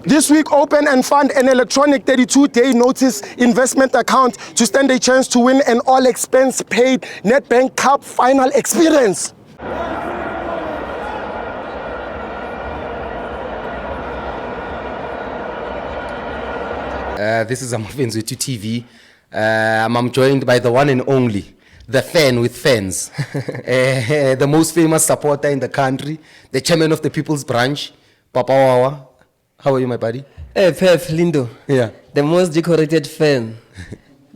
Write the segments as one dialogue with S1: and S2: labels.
S1: This week, open and fund an electronic 32-day notice investment account to stand a chance to win an all-expense-paid Nedbank Cup final experience.
S2: This is FANS Wethu TV. I'm joined by the one and only, the fan with fans, the most famous supporter in the country, the chairman of the People's Branch, Papa Wawa. How are you, my buddy?
S3: Hey, Pep, Lindo.
S2: Yeah.
S3: The most decorated fan.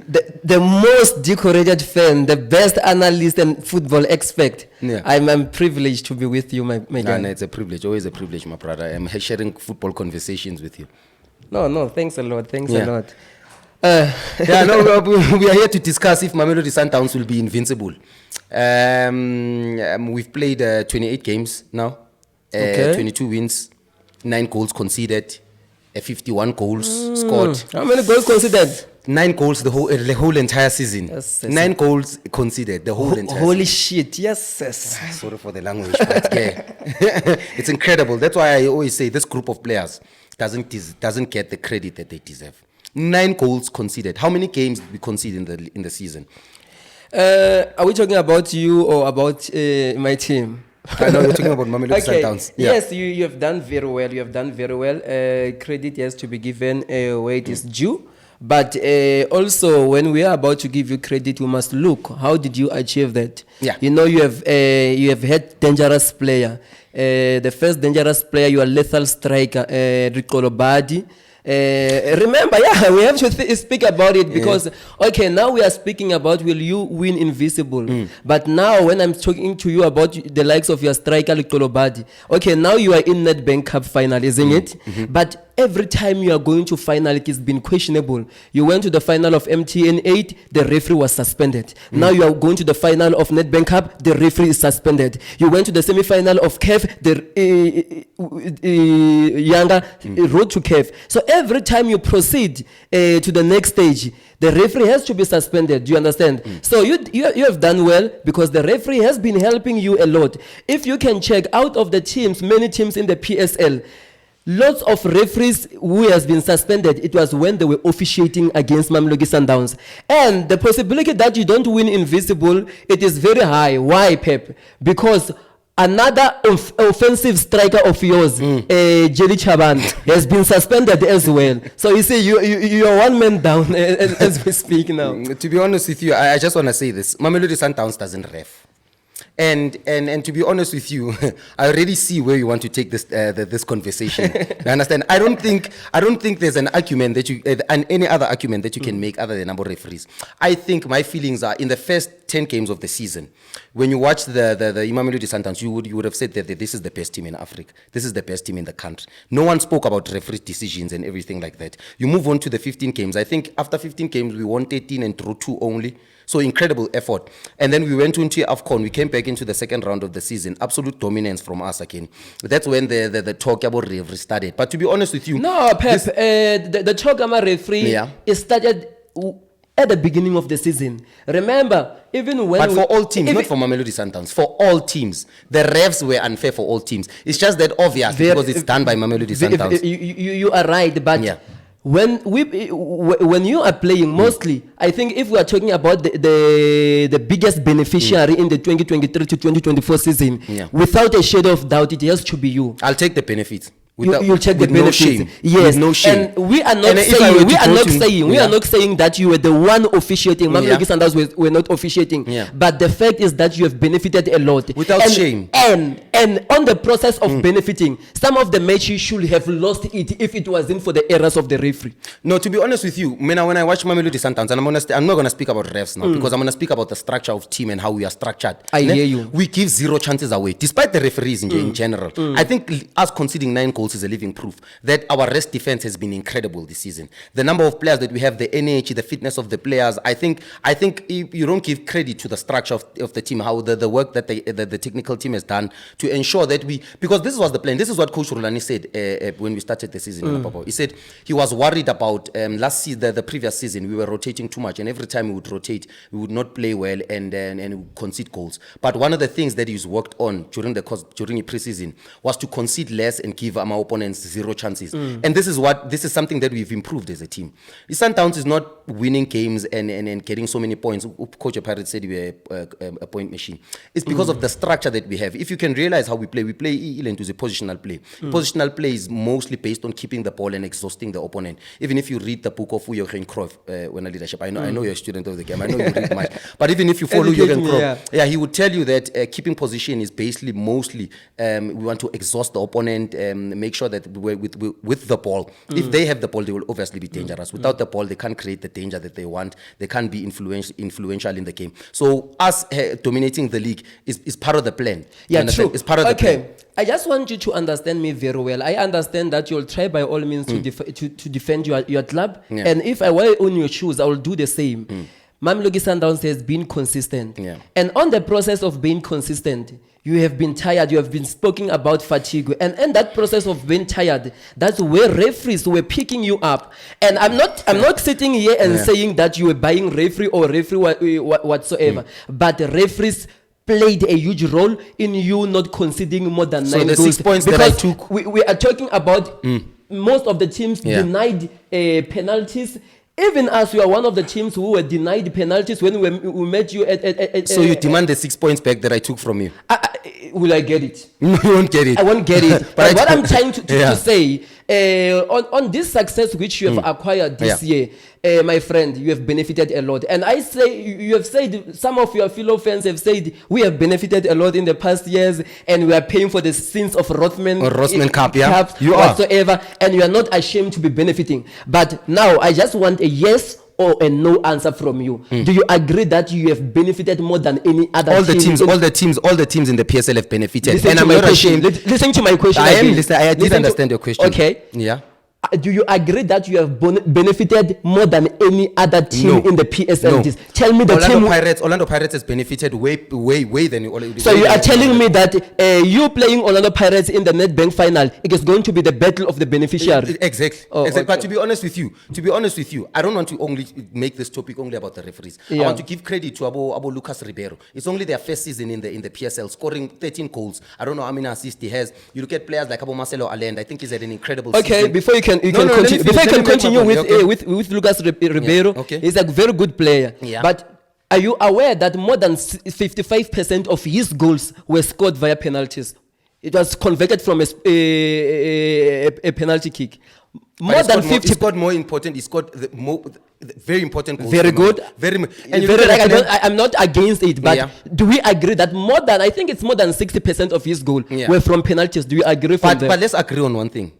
S3: the most decorated fan, the best analyst and football expert.
S2: Yeah.
S3: I'm privileged to be with you, my guy.
S2: No, it's a privilege, always a privilege, my brother. I'm sharing football conversations with you.
S3: No, thanks a lot, thanks
S2: Yeah.
S3: a lot.
S2: We are here to discuss if Mamelodi Sundowns will be invincible. We've played 28 games now,
S3: Okay.
S2: 22 wins, 9 goals conceded, 51 goals scored.
S3: How many goals considered?
S2: 9 goals the whole entire season.
S3: Yes,
S2: 9 goals conceded the whole entire
S3: Holy
S2: season.
S3: shit, yes.
S2: Sorry for the language, but yeah. It's incredible. That's why I always say this group of players doesn't get the credit that they deserve. 9 goals conceded. How many games did we concede in the season?
S3: Are we talking about you or about my team?
S2: I know you're talking about Mamelodi Sundowns. Yeah.
S3: Yes, you have done very well. You have done very well. Credit has to be given where it is due. But also, when we are about to give you credit, we must look. How did you achieve that?
S2: Yeah.
S3: You know, you have had dangerous player. The first dangerous player, your lethal striker, Ricolobadi. Remember, yeah, we have to speak about it because, okay, now we are speaking about will you win Invincible. But now when I'm talking to you about the likes of your striker, Ricolobadi, okay, now you are in Nedbank Cup final, isn't it? But every time you are going to final, it has been questionable. You went to the final of MTN 8, the referee was suspended. Now you are going to the final of Nedbank Cup, the referee is suspended. You went to the semi-final of CAF, the Younger road to CAF. So every time you proceed to the next stage, the referee has to be suspended. Do you understand? So you have done well because the referee has been helping you a lot. If you can check out of the teams, many teams in the PSL, lots of referees who has been suspended, it was when they were officiating against Mamelodi Sundowns. And the possibility that you don't win Invincible, it is very high. Why, Pep? Because another offensive striker of yours, Jelly Chaban, has been suspended as well. So you see, you're one man down as we speak now.
S2: To be honest with you, I just want to say this. Mamelodi Sundowns doesn't ref. And to be honest with you, I already see where you want to take this conversation. You understand? I don't think there's an argument that you any other argument that you can make other than number of referees. I think my feelings are in the first 10 games of the season, when you watch the Mamelodi Sundowns, you would have said that this is the best team in Africa. This is the best team in the country. No one spoke about referee decisions and everything like that. You move on to the 15 games. I think after 15 games, we won 13 and drew 2 only. So incredible effort. And then we went into AFCON. We came back into the second round of the season. Absolute dominance from us again. That's when the talk about referee started. But to be honest with you...
S3: No, Pep, the talk about referee it started at the beginning of the season. Remember, even when...
S2: But for all teams, not for Mamelodi Sundowns. For all teams. The refs were unfair for all teams. It's just that obvious because it's done by Mamelodi Sundowns.
S3: You are right, but... Yeah. When you are playing, mostly, I think if we are talking about the biggest beneficiary in the 2023 to 2024 season, without a shadow of doubt, it has to be you.
S2: I'll take the benefits.
S3: You'll check the benefits.
S2: No shame.
S3: Yes.
S2: With no shame.
S3: And we are not saying that you were the one officiating. Mamelodi Sundowns were not officiating.
S2: Yeah.
S3: But the fact is that you have benefited a lot.
S2: Without shame.
S3: And on the process of benefiting, some of the matches should have lost it if it wasn't for the errors of the referee.
S2: No, to be honest with you, when I watch Mamelodi Sundowns, and I'm not going to speak about refs now because I'm going to speak about the structure of team and how we are structured.
S3: I hear you.
S2: We give 0 chances away, despite the referees in general. I think us conceding 9 goals is a living proof that our rest defense has been incredible this season. The number of players that we have, the NH, the fitness of the players, I think if you don't give credit to the structure of the team, how the work that the technical team has done to ensure that because this was the plan. This is what Coach Rulani said when we started the season. He said he was worried about last season, the previous season, we were rotating too much, and every time we would rotate, we would not play well and concede goals. But one of the things that he's worked on during the preseason was to concede less and give our opponents 0 chances. And this is something that we've improved as a team. The Sundowns is not winning games and getting so many points. Coach Pirate said we were a point machine. It's because of the structure that we have. If you can realize how we play into the positional play. Positional play is mostly based on keeping the ball and exhausting the opponent. Even if you read the book of Jochen Cruyff, when leadership, I know you're a student of the game. I know you read much. But even if you follow Jochen Cruyff, he would tell you that keeping position is basically mostly we want to exhaust the opponent, make sure that we're with the ball. If they have the ball, they will obviously be dangerous. Without the ball, they can't create the danger that they want. They can't be influential in the game. So us dominating the league is part of the plan.
S3: Yeah, true.
S2: It's part of the plan.
S3: Okay, I just want you to understand me very well. I understand that you'll try by all means to defend your club.
S2: Yeah.
S3: And if I were on your shoes, I will do the same. Mamelodi Sundowns has been consistent.
S2: Yeah.
S3: And on the process of being consistent, you have been tired, you have been speaking about fatigue. And in that process of being tired, that's where referees were picking you up. And I'm not sitting here and saying that you were buying referee or referee whatsoever. But the referees played a huge role in you not conceding more than 9 goals.
S2: 6 points that I took.
S3: We are talking about most of the teams denied penalties. Even as we are one of the teams who were denied penalties when we met you at
S2: so you demand the 6 points back that I took from you?
S3: Will I get it?
S2: No, you won't get it.
S3: I won't get it. But what I'm trying to say, on this success which you have acquired this year, my friend, you have benefited a lot. And I say, you have said, some of your fellow fans have said, we have benefited a lot in the past years and we are paying for the sins of Rothman
S2: Cup,
S3: you whatsoever, and you are not ashamed to be benefiting. But now I just want a yes or a no answer from you. Do you agree that you have benefited more than any other
S2: all
S3: team?
S2: All the teams in the PSL have benefited.
S3: Listen
S2: and
S3: to
S2: I'm
S3: my
S2: not
S3: question.
S2: ashamed.
S3: Listen to my question.
S2: I am listening. I did understand your question.
S3: Okay.
S2: Yeah.
S3: Do you agree that you have benefited more than any other team in the PSL?
S2: No.
S3: Just tell me the
S2: Orlando Pirates has benefited way than.
S3: So you are telling me that you playing Orlando Pirates in the Nedbank final, it is going to be the battle of the beneficiary.
S2: Exactly.
S3: Oh,
S2: exactly.
S3: okay.
S2: But to be honest with you, I don't want to only make this topic only about the referees. I want to give credit to Abo Lucas Ribeiro. It's only their first season in the PSL, scoring 13 goals. I don't know how many assists he has. You look at players like Abo Marcelo Allende. I think he's had an incredible season.
S3: Okay, before you can continue with Lucas Ribeiro.
S2: Yeah, okay.
S3: He's a very good player.
S2: Yeah.
S3: But are you aware that more than 55% of his goals were scored via penalties? It was converted from a penalty kick. More than 50.
S2: He scored more important. He scored very important goals.
S3: Very good. I'm not against it, but do we agree that I think it's more than 60% of his goal were from penalties? Do you agree? But
S2: let's agree on one thing.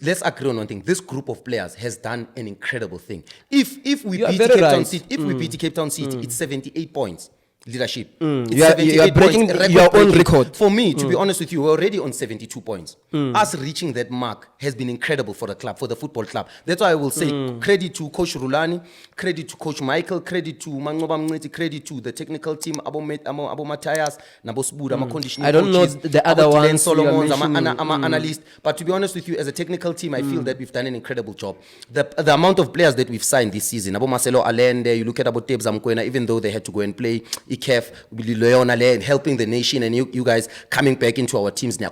S2: Let's agree on one thing. This group of players has done an incredible thing. If we beat Cape Town City, it's 78 points. Leadership.
S3: You are breaking your own record.
S2: For me, to be honest with you, we're already on 72 points. Us reaching that mark has been incredible for the club, for the football club. That's why I will say credit to Coach Rulani, credit to Coach Michael, credit to Mangoba Mngeti, credit to the technical team, Abo Matthias, Nabo Sbuda, Abo conditioning
S3: I don't
S2: coaches,
S3: know the other ones.
S2: Solomons, I'm analyst. But to be honest with you, as a technical team, I feel that we've done an incredible job. The amount of players that we've signed this season, Abo Marcelo Allende, you look at Abo Tebza Mokwena, even though they had to go and play IKEF, helping the nation, and you guys coming back into our teams now,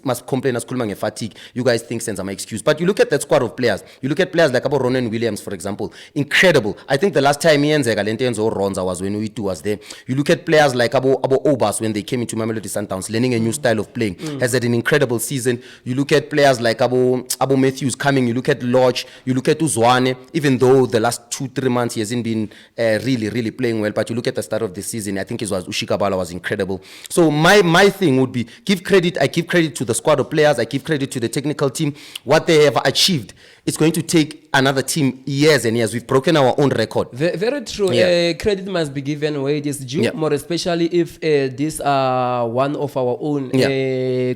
S2: must complain as fatigue. You guys think sense my excuse. But you look at that squad of players. You look at players like Abo Ronan Williams, for example. Incredible. I think the last time Ian Zegalente or Ronza was when Uitu was there. You look at players like Abo Obas when they came into Mamelodi Sundowns, learning a new style of playing. Has had an incredible season. You look at players like Abo Matthews coming. You look at Lodge. You look at Uzwane. Even though the last 2-3 months he hasn't been really playing well, but you look at the start of the season, I think it was Ushikabala was incredible. So my thing would be I give credit to the squad of players, I give credit to the technical team. What they have achieved, it's going to take another team years and years. We've broken our own record.
S3: Very true. Credit must be given where it is due, more especially if these are one of our own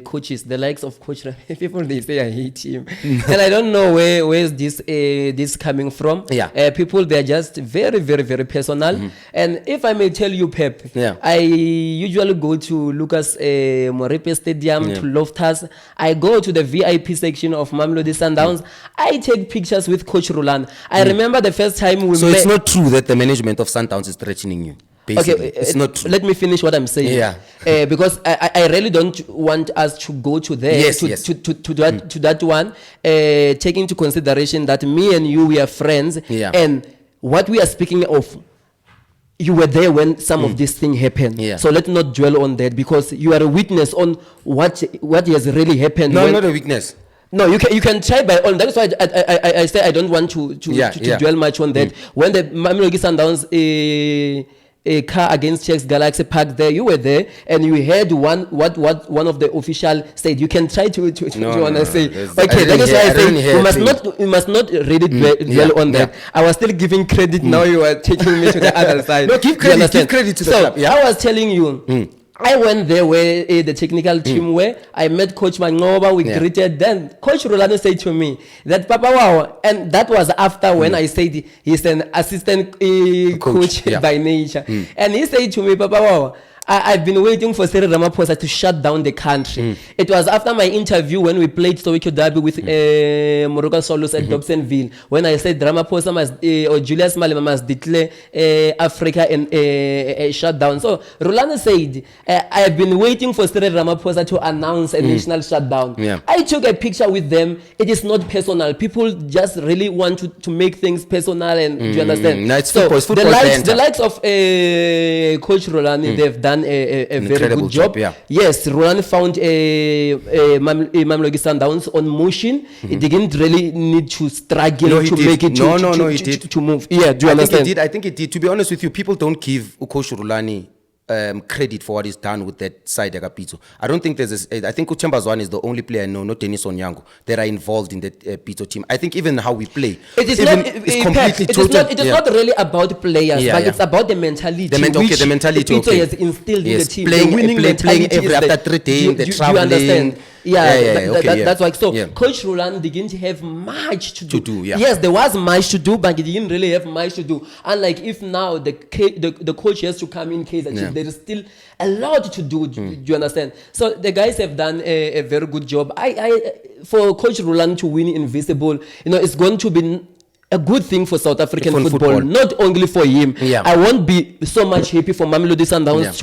S3: coaches, the likes of Coach. People, they say I hate him. And I don't know where's this coming from. People, they're just very personal. And if I may tell you, Pep, I usually go to Lucas Morepe Stadium, to Loftus. I go to the VIP section of Mamelodi Sundowns. I take pictures with Coach Rulani. I remember the first time we met.
S2: So it's not true that the management of Sundowns is threatening you? Basically, it's not true.
S3: Let me finish what I'm saying.
S2: Yeah.
S3: Because I really don't want us to go to there.
S2: Yes,
S3: to,
S2: yes.
S3: To that one. Taking into consideration that me and you, we are friends.
S2: Yeah.
S3: And what we are speaking of, you were there when some of this thing happened.
S2: Yeah.
S3: So let's not dwell on that, because you are a witness on what has really happened.
S2: No, not a weakness.
S3: No, you can try by all. That is why I say I don't want to dwell much on that. When the Mamelodi Sundowns a car against Czechs Galaxy parked there, you were there, and you heard what one of the official said. You can try to say. Okay, that is why I say we must not really dwell on that. I was still giving credit. Now you are taking me to the other side.
S2: No, give credit to the club. Yeah.
S3: I was telling you. I went there where the technical team were. I met Coach Mangoba. We greeted. Then Coach Rulani said to me that Papa Wow, and that was after when I said he's an assistant coach by nature. And he said to me, Papa Wow, I've been waiting for Cyril Ramaphosa to shut down the country. It was after my interview when we played Soweto Derby with Morocco Solos at Dobsonville, when I said Ramaphosa must, or Julius Malema must declare Africa and a shutdown. So Rulani said, I've been waiting for Cyril Ramaphosa to announce a national shutdown. I took a picture with them. It is not personal. People just really want to make things personal, and do you understand?
S2: No, it's
S3: so
S2: football,
S3: the likes of Coach Rulani, they've done a very good job. Yes, Rulani found Mamelodi Sundowns on motion. It didn't really need to struggle to make it to move. Yeah, do you understand?
S2: I think it did. To be honest with you, people don't give Coach Rulani credit for what he's done with that side Agapito. I don't think there's I think Uchembazwan is the only player I know, not Dennis Onyango, that are involved in the Pito team. I think even how we play,
S3: it is not really about players, but it's about the mentality. The mentality Pito has instilled in the team.
S2: Playing every after 3 days, the traveling.
S3: That's why. So Coach Rulani didn't have much to do. Yes, there was much to do, but he didn't really have much to do. Unlike if now the coach has to come in case there is still a lot to do. Do you understand? So the guys have done a very good job. For Coach Rulani to win Invincible, it's going to be a good thing for South African football, not only for him. I won't be so much happy for Mamelodi Sundowns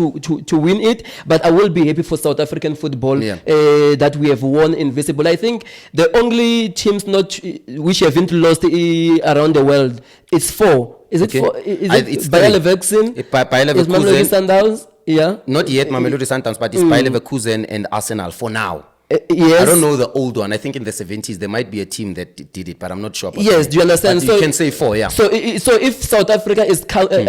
S3: to win it, but I will be happy for South African football that we have won Invincible. I think the only teams which haven't lost around the world, it's 4. Is it 4? Is it Bayer Leverkusen? Is Mamelodi Sundowns? Yeah.
S2: Not yet Mamelodi Sundowns, but it's Bayer Leverkusen and Arsenal for now.
S3: Yes.
S2: I don't know the old one. I think in the 70s there might be a team that did it, but I'm not sure about
S3: do you understand?
S2: So you can say 4,
S3: So if South Africa is counted,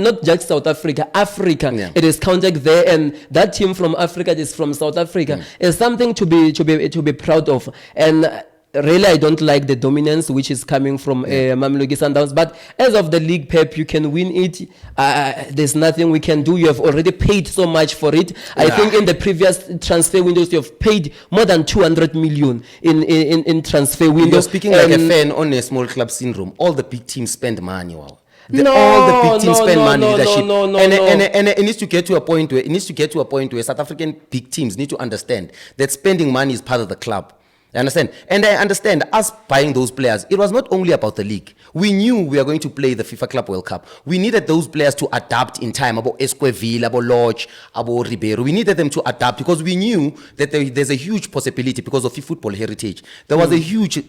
S3: not just South Africa, it is counted there, and that team from Africa is from South Africa. It's something to be proud of. And really, I don't like the dominance which is coming from Mamelodi Sundowns. But as of the league, Pep, you can win it. There's nothing we can do. You have already paid so much for it. I think in the previous transfer windows, you have paid more than 200 million in transfer windows.
S2: You're speaking like a fan on a small club syndrome. All the big teams spend money. Wow.
S3: All
S2: the big teams spend money, leadership. And it needs to get to a point where South African big teams need to understand that spending money is part of the club. I understand. And I understand us buying those players, it was not only about the league. We knew we were going to play the FIFA Club World Cup. We needed those players to adapt in time, about Esquiville, about Lodge, about Ribeiro. We needed them to adapt because we knew that there's a huge possibility because of football heritage. There was a huge,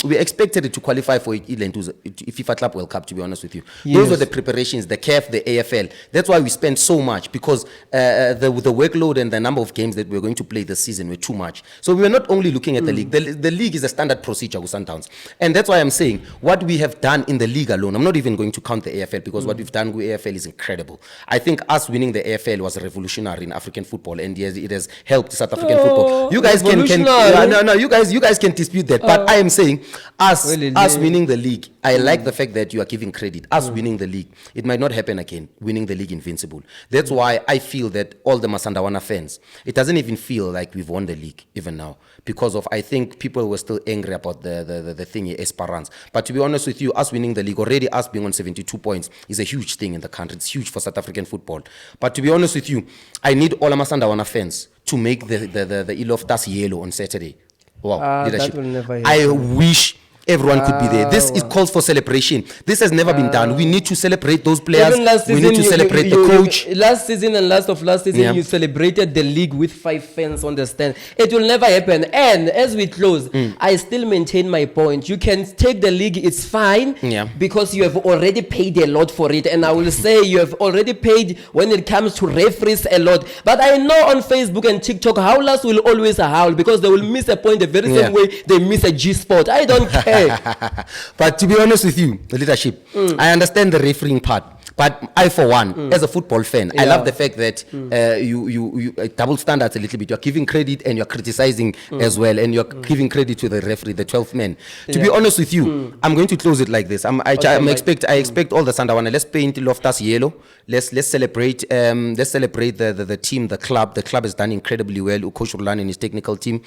S2: we expected it to qualify for FIFA Club World Cup, to be honest with you. Those were the preparations, the CAF, the AFL. That's why we spent so much, because the workload and the number of games that we were going to play this season were too much. So we were not only looking at the league. The league is a standard procedure with Sundowns. And that's why I'm saying what we have done in the league alone, I'm not even going to count the AFL, because what we've done with AFL is incredible. I think us winning the AFL was revolutionary in African football, and it has helped South African football. You guys you guys can dispute that. But I am saying us winning the league, I like the fact that you are giving credit. Us winning the league, it might not happen again, winning the league Invincible. That's why I feel that all the Masandawana fans, it doesn't even feel like we've won the league even now, because of, I think people were still angry about the thing, Esperance. But to be honest with you, us winning the league, already us being on 72 points is a huge thing in the country. It's huge for South African football. But to be honest with you, I need all Amasandawana fans to make the Iloftas yellow on Saturday. Wow, leadership.
S3: That will never
S2: I wish everyone could be there. This is calls for celebration. This has never been done. We need to celebrate those players.
S3: Even last
S2: We
S3: season,
S2: need to celebrate the coach.
S3: Last season and last season,
S2: Yeah.
S3: you celebrated the league with 5 fans on the stand. It will never happen. And as we close, I still maintain my point. You can take the league, it's fine, because you have already paid a lot for it. And I will say you have already paid when it comes to referees a lot. But I know on Facebook and TikTok, howlers will always howl because they will miss a point the very same way they miss a G-spot. I don't care.
S2: But to be honest with you, the leadership, I understand the refereeing part. But I, for one, as a football fan, I love the fact that you double standards a little bit. You're giving credit and you're criticizing as well, and you're giving credit to the referee, the 12th man. To be honest with you, I'm going to close it like this. I expect all the Sundowns. Let's paint Loftus yellow. Let's celebrate. Let's celebrate the team, the club. The club has done incredibly well. Coach Rulani and his technical team.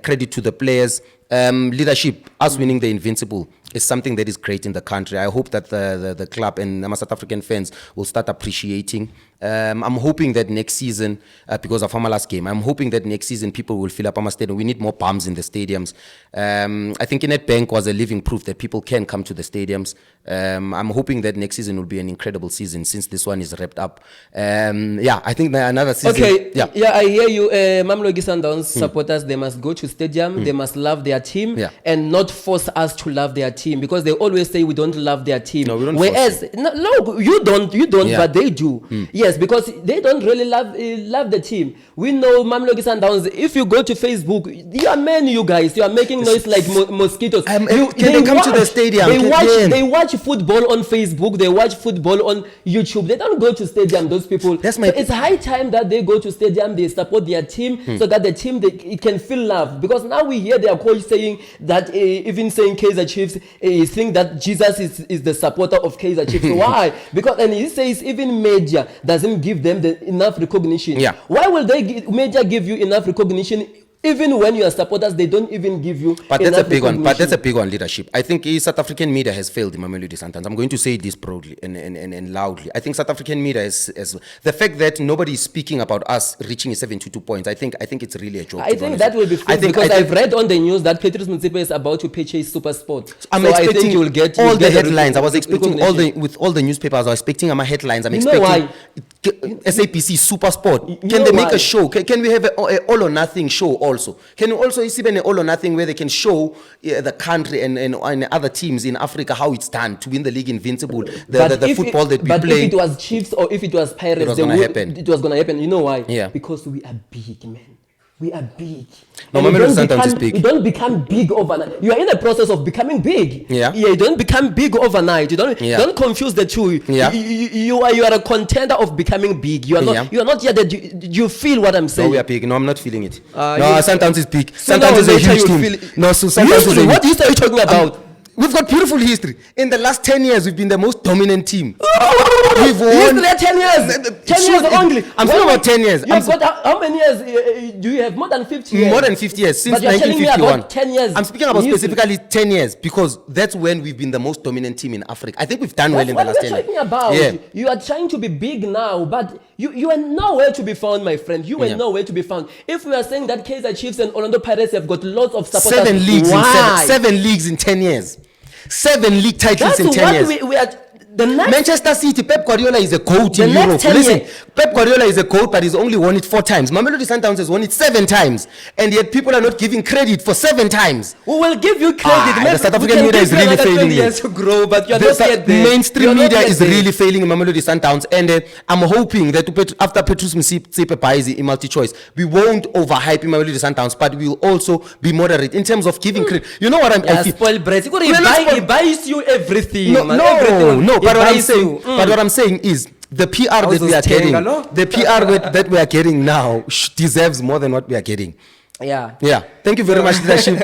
S2: Credit to the players. Leadership, us winning the Invincible is something that is great in the country. I hope that the club and South African fans will start appreciating. I'm hoping that next season, because of our last game, I'm hoping that next season people will fill up our stadium. We need more bums in the stadiums. I think Nedbank was a living proof that people can come to the stadiums. I'm hoping that next season will be an incredible season since this one is wrapped up. I think another season.
S3: Okay, I hear you. Mamlogi Sundowns supporters, they must go to stadium. They must love their team and not force us to love their team, because they always say we don't love their team.
S2: No, we don't.
S3: Whereas, no, you don't, but they do. Yes, because they don't really love the team. We know Mamlogi Sundowns. If you go to Facebook, you are men, you guys. You are making noise like mosquitoes.
S2: Can they come to the stadium?
S3: They watch football on Facebook. They watch football on YouTube. They don't go to stadium. Those people. It's high time that they go to stadium. They support their team so that the team it can feel love. Because now we hear their coach saying that, even saying Kaizer Chiefs, think that Jesus is the supporter of Kaizer Chiefs. Why? Because, and he says even media doesn't give them enough recognition. Why will media give you enough recognition? Even when you are supporters, they don't even give you.
S2: But that's a big one. But that's a big one, leadership. I think South African media has failed in Mamelodi Sundowns. I'm going to say this proudly and loudly. I think South African media is the fact that nobody is speaking about us reaching 72 points. I think it's really a joke.
S3: I think that will be fixed because I've read on the news that Patrice Motsepe is about to purchase Super Sport.
S2: I'm expecting you will get all the headlines. I was expecting with all the newspapers. I was expecting my headlines. I'm expecting SAPC Super Sport. Can they make a show? Can we have an all or nothing show also? Can you also even an all or nothing where they can show the country and other teams in Africa how it's done to win the league Invincible, the football that we play?
S3: But if it was Chiefs or if it was Pirates,
S2: it was going to happen.
S3: It was going to happen. You know why?
S2: Yeah.
S3: Because we are big, man. We are big.
S2: No,
S3: you don't become big overnight. You are in the process of becoming big. You don't become big overnight. You don't confuse the two. You are a contender of becoming big. You are not yet that you feel what I'm saying.
S2: No, we are big. No, I'm not feeling it. Sundowns is big. Sundowns is a huge team.
S3: No, Sundowns what history are you talking about?
S2: We've got beautiful history. In the last 10 years, we've been the most dominant team.
S3: We've won. 10 years. 10 years only.
S2: I'm talking about 10 years.
S3: You've got how many years? Do you have more than 50 years?
S2: More than 50 years, since
S3: but you're
S2: 1951.
S3: Telling me about 10 years.
S2: I'm speaking about specifically 10 years because that's when we've been the most dominant team in Africa. I think we've done well in the last 10 years.
S3: That's what we're talking about. You are trying to be big now, but you are nowhere to be found, my friend. You are nowhere to be found. If we are saying that Kaizer Chiefs and Orlando Pirates have got lots of supporters,
S2: 7 leagues seven leagues in 10 years. 7 league titles in 10 years.
S3: We are
S2: Manchester City, Pep Guardiola is a GOAT in Europe. Listen, Pep Guardiola is a GOAT, but he's only won it 4 times. Mamelodi Sundowns has won it 7 times. And yet people are not giving credit for 7 times.
S3: We will give you credit.
S2: The South African media is really failing.
S3: Years to grow, but you're not yet there.
S2: Mainstream media is really failing in Mamelodi Sundowns. And I'm hoping that after Patrice Motsepe buys in multi-choice, we won't overhype in Mamelodi Sundowns, but we will also be moderate in terms of giving credit. You know what I feel?
S3: Spoiled bread. He buys you everything.
S2: No. But what I'm saying is the PR that we are getting, that we are getting now deserves more than what we are getting.
S3: Yeah.
S2: Thank you very much, leadership.